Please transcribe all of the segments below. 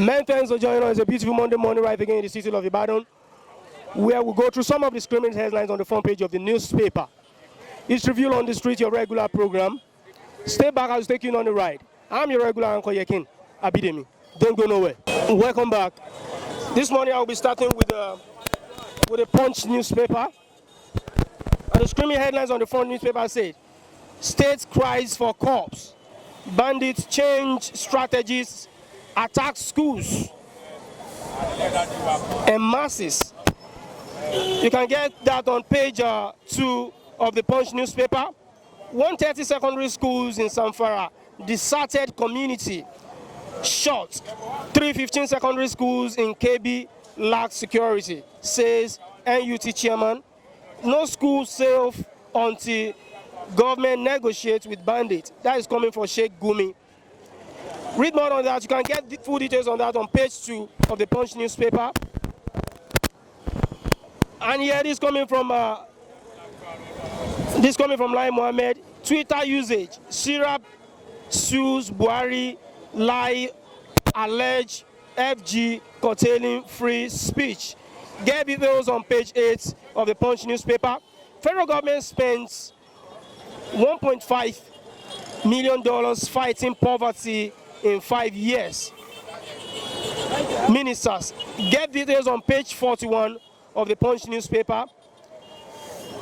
Many thanks for joining us. It's a beautiful Monday morning right again in the city of Ibadan, where we go through some of the screaming headlines on the front page of the newspaper. It's Review on the Street, your regular program. Stay back, I'll take you on the ride. I'm your regular Uncle Yekin Abidemi. Don't go nowhere. Welcome back. This morning I'll be starting with the Punch newspaper. And the screaming headlines on the front newspaper said, State cries for cops. Bandits change strategies, attack schools and masses. You can get that on page 2 of the Punch newspaper. 130 secondary schools in Samfara, deserted community, shot. 315 secondary schools in KB lack security, says NUT chairman. No school safe until government negotiates with bandits. That is coming from Sheikh Gumi. Read more on that. You can get the full details on that on page 2 of the Punch newspaper. And here this coming from Lai Mohammed. Twitter usage. Syrup sues Buhari, lie, allege FG curtailing free speech. Get details on page 8 of the Punch newspaper. Federal government spends $1.5 million fighting poverty in 5 years. Ministers. Get details on page 41 of the Punch newspaper.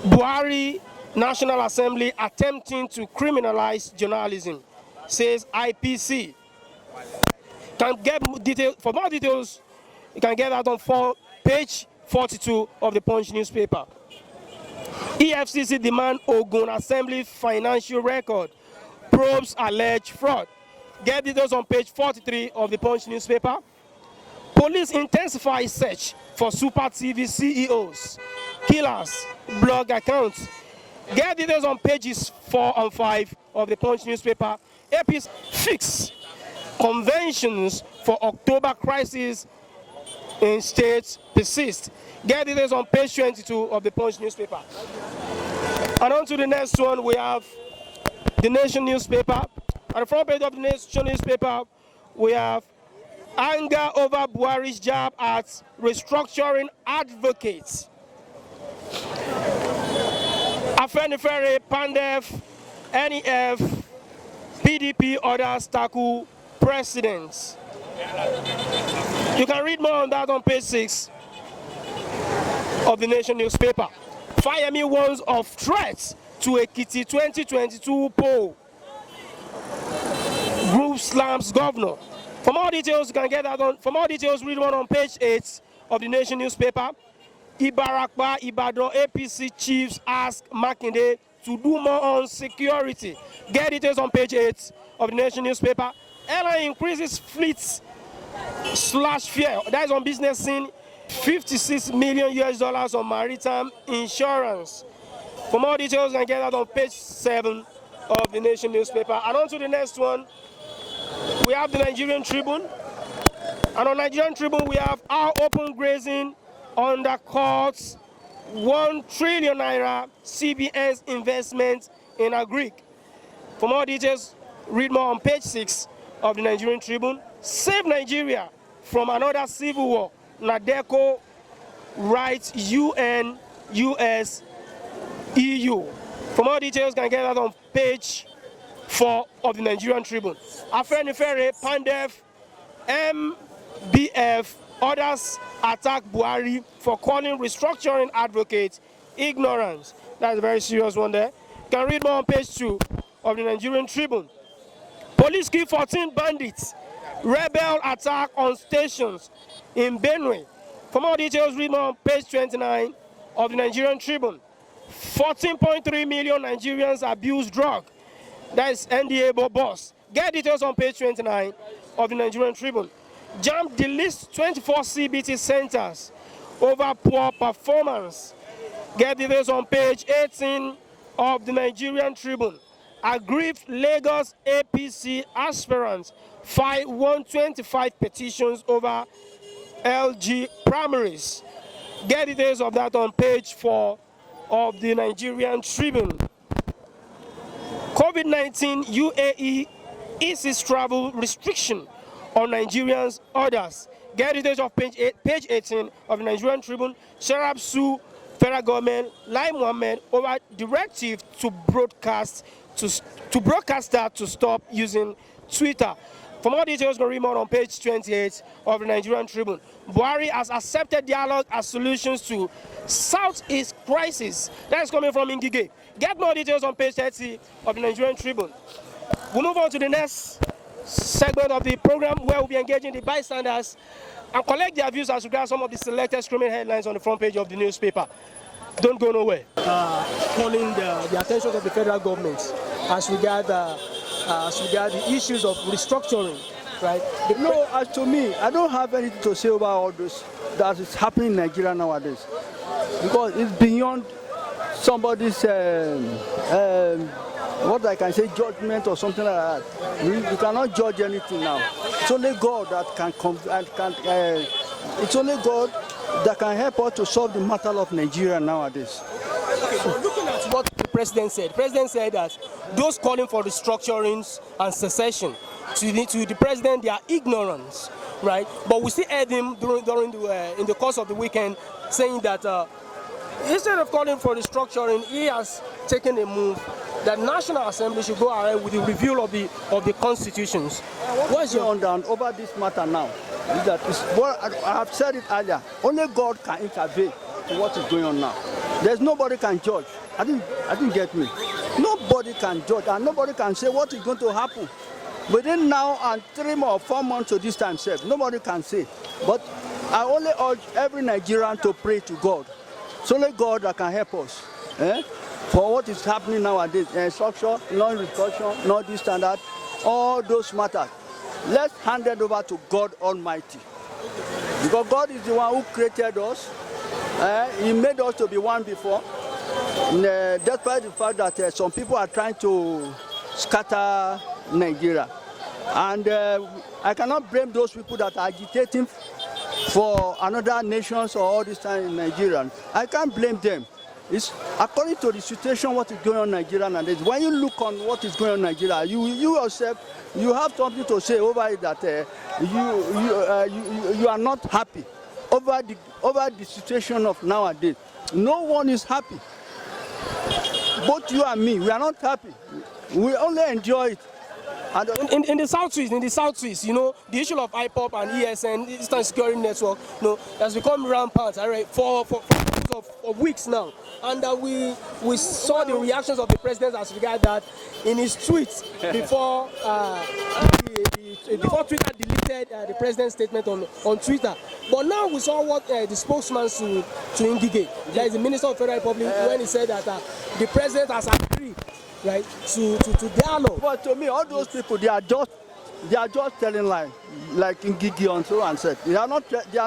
Buhari National Assembly attempting to criminalize journalism, says IPC. Can get details. For more details, you can get that on page 42 of the Punch newspaper. EFCC demand Ogun Assembly financial record, probes alleged fraud. Get details on page 43 of the Punch newspaper. Police intensify search for Super TV CEOs, killers, blog accounts. Get details on pages 4 and 5 of the Punch newspaper. AP's fix conventions for October crisis in states persist. Get details on page 22 of the Punch newspaper. And on to the next one, we have the Nation newspaper. On the front page of the Nation newspaper, we have anger over Buhari's jab at restructuring advocates. Afenifere, Pandef, NEF, PDP others tackle presidents. You can read more on that on page 6 of the Nation newspaper. Fayemi warns of threats to Ekiti 2022 poll. Group slams governor. For more details, you can get that on. For more details, read one on page 8 of the Nation newspaper. Ibarakba, Ibadan APC chiefs ask Makinde to do more on security. Get details on page 8 of the Nation newspaper. Airline increases fleets /fare. That is on business scene. $56 million on maritime insurance. For more details, you can get that on page 7 of the Nation newspaper. And on to the next one, we have the Nigerian Tribune. And on Nigerian Tribune, we have our open grazing undercuts 1 trillion naira CBN's investment in agric. For more details, read more on page 6 of the Nigerian Tribune. Save Nigeria from another civil war. Nadeco writes UN, US, EU. For more details, you can get that on page 4 of the Nigerian Tribune. Afenifere, Pandef, MBF, others attack Buhari for calling restructuring advocates ignorance. That's a very serious one there. You can read more on page 2 of the Nigerian Tribune. Police kill 14 bandits. Rebel attack on stations in Benue. For more details, read more on page 29 of the Nigerian Tribune. 14.3 million Nigerians abuse drug. That is NDA boss. Get details on page 29 of the Nigerian Tribune. JAMB deletes 24 CBT centers over poor performance. Get details on page 18 of the Nigerian Tribune. Aggrieved Lagos APC aspirants file 125 petitions over LG primaries. Get details of that on page 4 of the Nigerian Tribune. COVID-19 UAE eases travel restriction on Nigerians' orders. Get details of page 18 of the Nigerian Tribune. Sharab sue federal government, Lai Mohammed, over directive to broadcaster to stop using Twitter. For more details, go read more on page 28 of the Nigerian Tribune. Buhari has accepted dialogue as solutions to Southeast crisis. That is coming from Ngige. Get more details on page 30 of the Nigerian Tribune. We'll move on to the next segment of the program, where we'll be engaging the bystanders and collect their views as regards some of the selected screaming headlines on the front page of the newspaper. Don't go nowhere. Calling the attention of the federal government as regard the issues of restructuring, right? No, as to me, I don't have anything to say about all this that is happening in Nigeria nowadays, because it's beyond somebody's what I can say, judgment or something like that. We cannot judge anything now. It's only God that it's only God that can help us to solve the matter of Nigeria nowadays. Okay, so looking at what the president said that those calling for restructurings and secession, to the president, they are ignorance, right? But we still heard him in the course of the weekend saying that instead of calling for restructuring, he has taken a move that National Assembly should go ahead with the review of the constitutions. What's your understanding over this matter now? Is that I have said it earlier. Only God can intervene to what is going on now. There's nobody can judge. I didn't get me. Nobody can judge, and nobody can say what is going to happen within now and 3 or 4 months to this time. Nobody can say. But I only urge every Nigerian to pray to God. It's only God that can help us. For what is happening nowadays, structure, non-restructure, not this and that, all those matters. Let's hand it over to God Almighty. Because God is the one who created us. He made us to be one before. Despite the fact that some people are trying to scatter Nigeria. And I cannot blame those people that are agitating for another nations or all this time in Nigeria. I can't blame them. It's according to the situation, what is going on in Nigeria nowadays. When you look on what is going on in Nigeria, you yourself, you have something to say over it that you are not happy over the situation of nowadays. No one is happy. Both you and me, we are not happy. We only enjoy it. In the southeast, you know, the issue of IPOP and ESN, Eastern Security Network, you know, has become rampant, right, for weeks now. And we saw the reactions of the president as regard that in his tweets before Twitter deleted the president's statement on Twitter. But now we saw what the spokesman to Ngige, there is the Minister of Federal Republic, when he said that the president has agreed, right, to dialogue. But to me, all those people, they are just telling lies, like Ngige and so and said. They are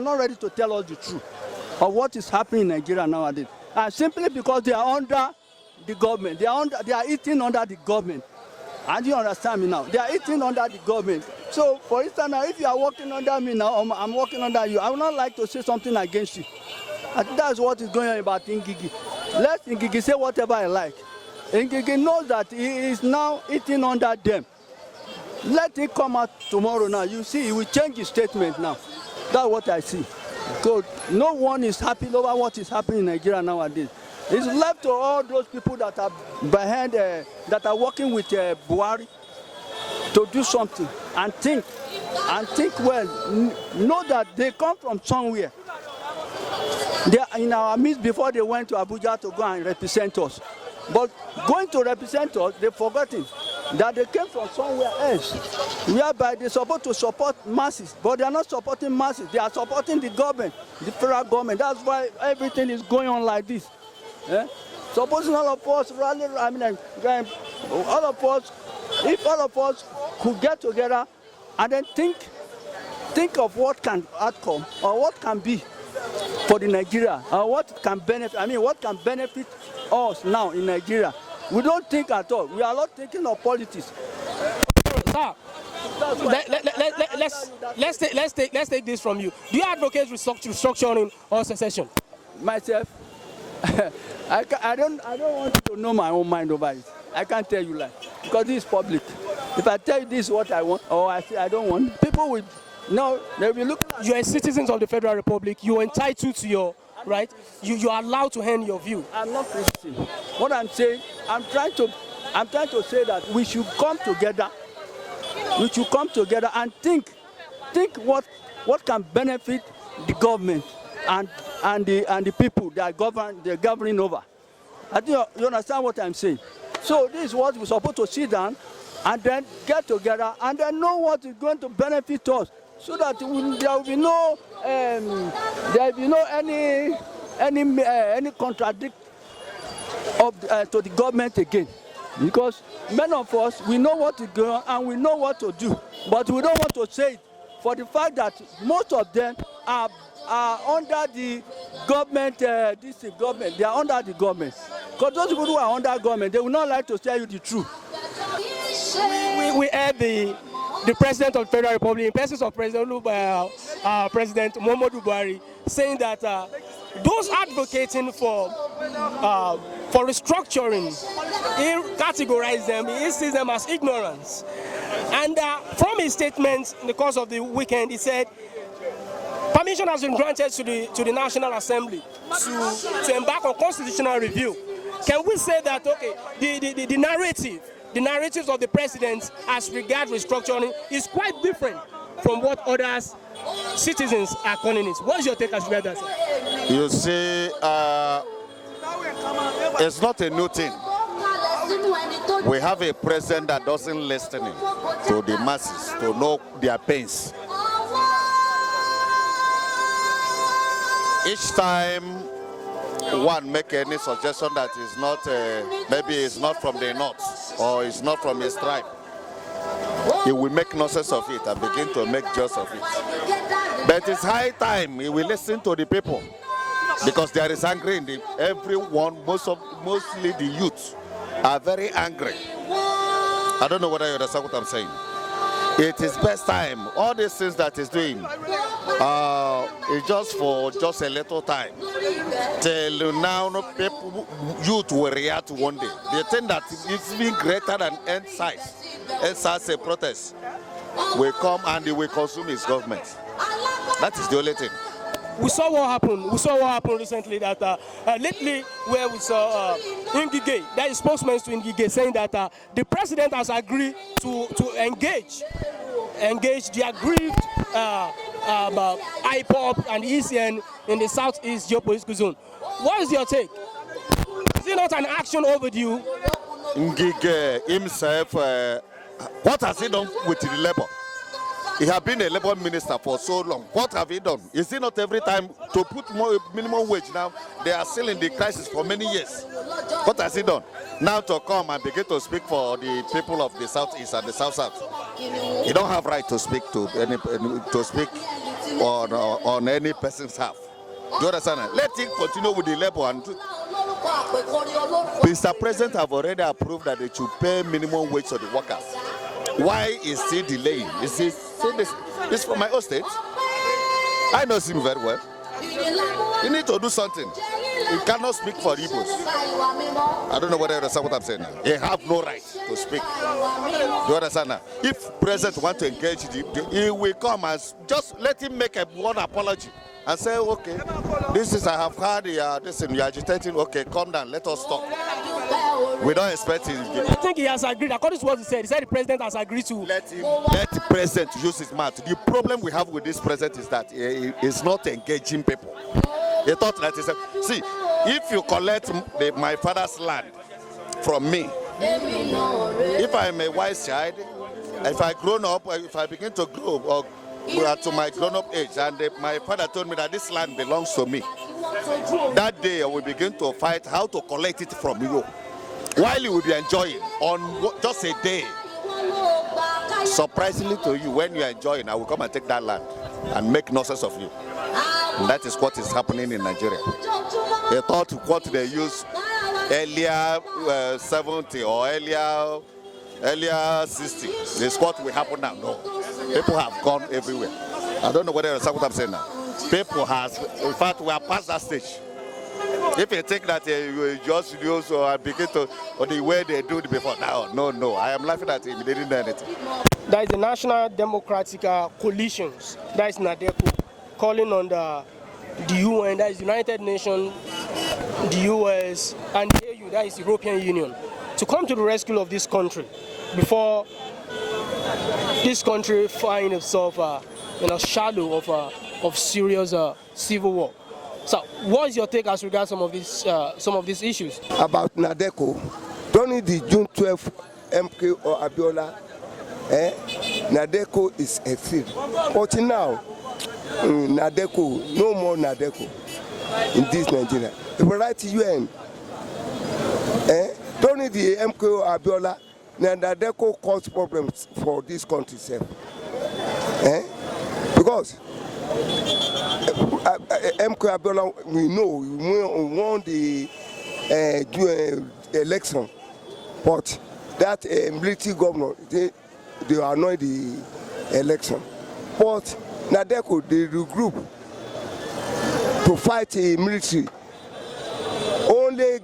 not ready to tell us the truth of what is happening in Nigeria nowadays. And simply because they are under the government, they are eating under the government. And you understand me now? They are eating under the government. So, for instance, now, if you are working under me now, or I'm working under you, I would not like to say something against you. And that's what is going on about Ngige. Let Ngige say whatever I like. Ngige knows that he is now eating under them. Let him come out tomorrow now. You see, he will change his statement now. That's what I see. Because no one is happy over what is happening in Nigeria nowadays. It's left to all those people that are behind, that are working with Buhari to do something and think well. Know that they come from somewhere. They are in our midst before they went to Abuja to go and represent us. But going to represent us, they've forgotten that they came from somewhere else, whereby they're supposed to support masses, but they are not supporting masses. They are supporting the government, the federal government. That's why everything is going on like this. Supposing all of us rally, all of us, if all of us could get together and then think of what can outcome or what can be for the Nigeria, or what can benefit us now in Nigeria. We don't think at all. We are not thinking of politics. Sir, let's take this from you. Do you advocate restructuring or secession? Myself, I don't want you to know my own mind over it. I can't tell you like, because this is public. If I tell you this is what I want, or I say I don't want, people will, no, they'll be looking at. You are citizens of the Federal Republic. You are entitled to your right. You are allowed to hand your view. I'm not criticism. What I'm saying, I'm trying to say that we should come together. We should come together and think what can benefit the government and the people that they're governing over. I think you understand what I'm saying. So this is what we're supposed to sit down and then get together and then know what is going to benefit us, so that there will be no any contradict to the government again. Because many of us, we know what to go and we know what to do, but we don't want to say it for the fact that most of them are under the government. Government, they are under the government. Because those people who are under government, they will not like to tell you the truth. We heard the President of the Federal Republic, in presence of President Muhammadu Buhari, saying that those advocating for restructuring, he categorized them, he sees them as ignorance. And from his statement in the course of the weekend, he said permission has been granted to the National Assembly to embark on constitutional review. Can we say that, okay, the narratives of the president as regards restructuring is quite different from what others citizens are calling it? What's your take as regards that, sir? You see, it's not a new thing. We have a president that doesn't listen to the masses to know their pains. Each time one make any suggestion that is not, maybe it's not from the north or it's not from his tribe, he will make nonsense of it and begin to make jest of it. But it's high time he will listen to the people, because there is anger in everyone. Mostly the youth are very angry. I don't know whether you understand what I'm saying. It is best time. All these things that he's doing is just for a little time. Till now, people, youth will react one day. They think that it's even greater than end-size a protest will come and they will consume his government. That is the only thing. We saw what happened. We saw what happened recently. That lately, where we saw Ngige, that is spokesman to Ngige, saying that the president has agreed to engage the aggrieved IPOP and ECN in the southeast geopolitical zone. What is your take? Is it not an action overdue? Ngige himself, what has he done with the labor? He has been a labor minister for so long. What have he done? Is it not every time to put more minimum wage now? They are still in the crisis for many years. What has he done? Now to come and begin to speak for the people of the southeast and the south-south. He don't have right to speak on any person's behalf. Do you understand? Let him continue with the labor. And Mr. President have already approved that they should pay minimum wage to the workers. Why is he delaying? Is he saying this from my own state? I know him very well. You need to do something. He cannot speak for Igbos. I don't know whether you understand what I'm saying now. He have no right to speak. Do you understand now? If president want to engage, he will come and just let him make one apology and say, okay, this is, I have heard this and you're agitating. Okay, calm down, let us talk. We don't expect him. I think he has agreed. According to what he said the president has agreed to. Let the president use his mouth. The problem we have with this president is that he is not engaging people. He thought that he said, see, if you collect my father's land from me, if I'm a wise child, if I grown up, if I begin to grow or to my grown-up age, and my father told me that this land belongs to me, that day I will begin to fight how to collect it from you, while you will be enjoying on just a day. Surprisingly to you, when you are enjoying, I will come and take that land and make nonsense of you. And that is what is happening in Nigeria. They thought what they used earlier 70 or earlier 60 is what will happen now. No. People have gone everywhere. I don't know whether you understand what I'm saying now. People has, in fact, we are past that stage. If you think that you just use or begin to, or the way they do it before, no, I am laughing at him. He didn't do anything. That is the National Democratic Coalitions, that is NADECO, calling on the UN, that is United Nations, the US, and the AU, that is European Union, to come to the rescue of this country before this country finds itself in a shadow of serious civil war. So, what is your take as regards some of these issues? About NADECO, during the June 12th MK or Abiola, NADECO is a thing. But now, NADECO, no more NADECO in this Nigeria. If we write to UN, during the MK or Abiola, NADECO caused problems for this country itself. Because MK Abiola, we know, we won the election, but that military governor, they annoyed the election. But NADECO, they regroup to fight a military. Only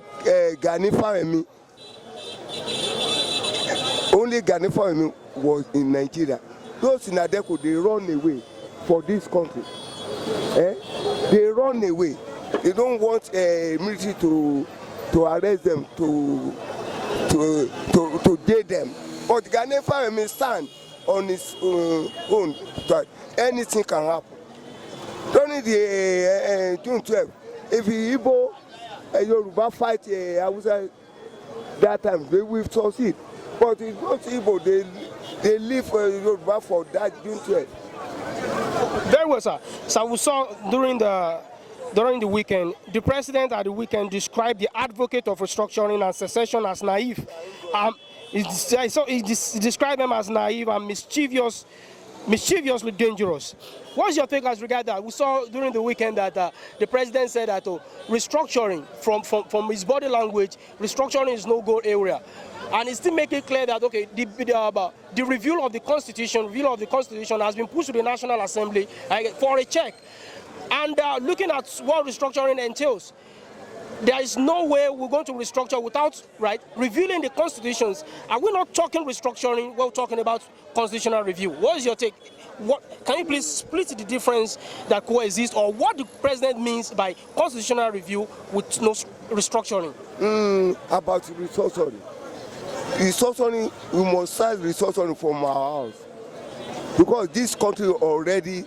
Gani Fawemi was in Nigeria. Those in NADECO, they run away for this country. They run away. They don't want military to arrest them, to jail them. But Gani Fawemi stand on his own that anything can happen. During the June 12th, if Igbo Yoruba fight Hausa that time, they will succeed. But it's not Igbo, they live Yoruba for that June 12th. Very well, sir. So we saw during the weekend, the president at the weekend described the advocate of restructuring and secession as naive. He described them as naive and mischievously dangerous. What's your take as regards that? We saw during the weekend that the president said that restructuring, from his body language, restructuring is no-go area. And it's still making clear that, okay, the review of the Constitution has been pushed to the National Assembly for a check. And looking at what restructuring entails, there is no way we're going to restructure without reviewing the constitutions. Are we not talking restructuring? We're talking about constitutional review. What is your take? Can you please split the difference that coexists, or what the president means by constitutional review with no restructuring? About restructuring. Restructuring, we must start restructuring from our house. Because this country already,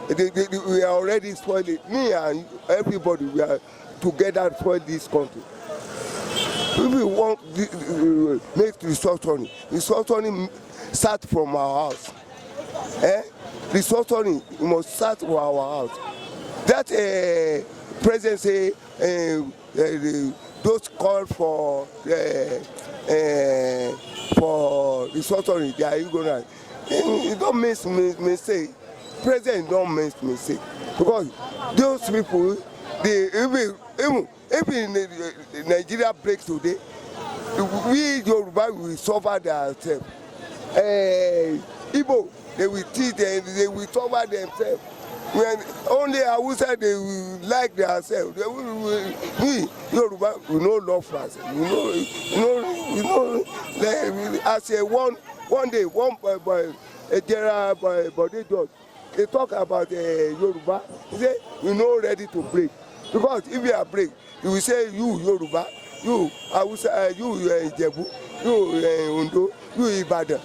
we are already spoiling. Me and everybody, we are together spoil this country. If we want to make restructuring start from our house. Restructuring must start from our house. That president say those call for restructuring, they are ignorant. It don't make mistake. President don't make mistake, because those people, even Nigeria breaks today, we Yoruba will suffer themselves. Igbo, they will teach them, they will suffer themselves. When only Hausa, they will like themselves. We Yoruba, we no love for ourselves. We know. As a one day, a general body judge, they talk about Yoruba. He say we no ready to break, because if we are break, you will say you Yoruba, you Hausa, you Ijebu, you Ondo, you Ibadan.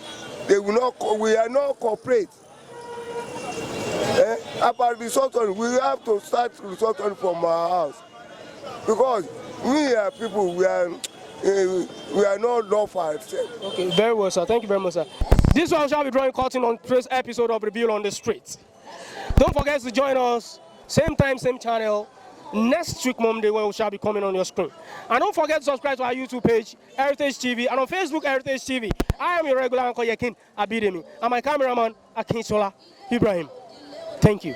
They will not. We are not cooperate. About restructuring, we have to start restructuring from our house, because we are people. We are not love for ourselves. Okay, very well, sir. Thank you very much, sir. This one shall be drawing curtain on today's episode of Reveal on the Street. Don't forget to join us, same time, same channel, next week Monday, when we shall be coming on your screen. And don't forget to subscribe to our YouTube page, Heritage TV, and on Facebook, Heritage TV. I am your regular Uncle Yakin Abidemi, and my cameraman, Akinsola Ibrahim. Thank you.